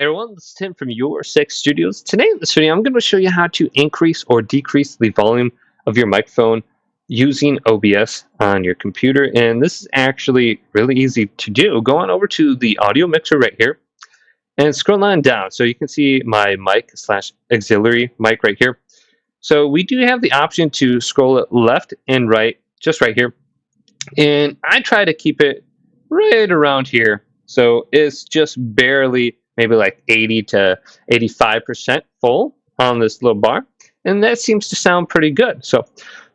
Everyone, this is Tim from Your Six Studios. Today in this video, I'm going to show you how to increase or decrease the volume of your microphone using OBS on your computer. And this is actually really easy to do. Go on over to the audio mixer right here and scroll on down. So you can see my mic slash auxiliary mic right here. So we do have the option to scroll it left and right, just right here. And I try to keep it right around here. So it's just barely maybe like 80 to 85% full on this little bar. And that seems to sound pretty good. So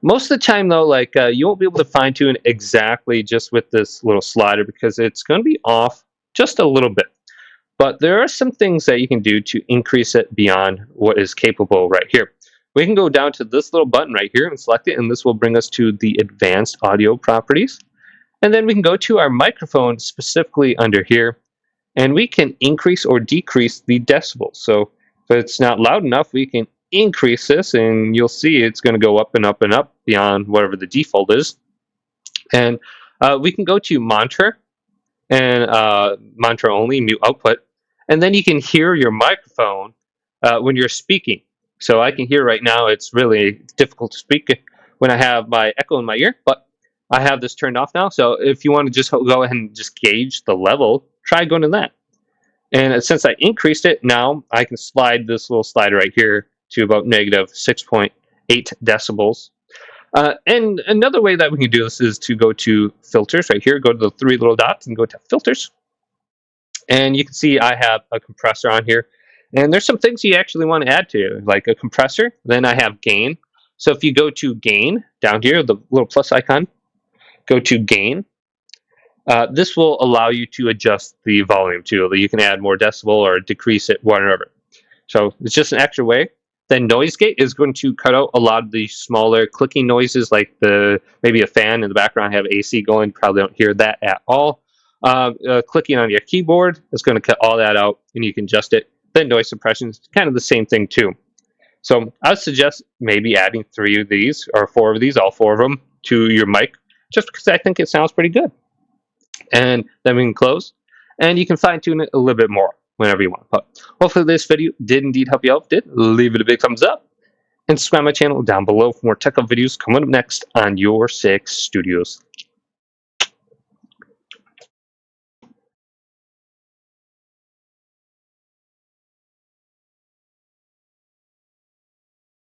most of the time though, you won't be able to fine tune exactly just with this little slider because it's going to be off just a little bit. But there are some things that you can do to increase it beyond what is capable right here. We can go down to this little button right here and select it, and this will bring us to the advanced audio properties. And then we can go to our microphone specifically under here, and we can increase or decrease the decibels. So if it's not loud enough, we can increase this, and you'll see it's going to go up and up and up beyond whatever the default is. And we can go to monitor and monitor only, mute output, and then you can hear your microphone when you're speaking. So I can hear right now it's really difficult to speak when I have my echo in my ear, but I have this turned off now. So if you want to just go ahead and just gauge the level, try going to that. And since I increased it, now I can slide this little slider right here to about negative 6.8 decibels. And another way that we can do this is to go to filters right here, go to the three little dots and go to filters. And you can see I have a compressor on here. And there's some things you actually want to add to, like a compressor. Then I have gain. So if you go to gain down here, the little plus icon, go to gain. This will allow you to adjust the volume too. You can add more decibel or decrease it, whatever. So it's just an extra way. Then noise gate is going to cut out a lot of the smaller clicking noises, like maybe a fan in the background, have AC going. Probably don't hear that at all. Clicking on your keyboard is going to cut all that out, and you can adjust it. Then noise suppression is kind of the same thing too. So I would suggest maybe adding 3 of these or 4 of these, all 4 of them, to your mic, just because I think it sounds pretty good. And then we can close, and you can fine tune it a little bit more whenever you want. But hopefully this video did indeed help you out. If it did, leave it a big thumbs up and subscribe to my channel down below for more tech videos coming up next on Your Six Studios.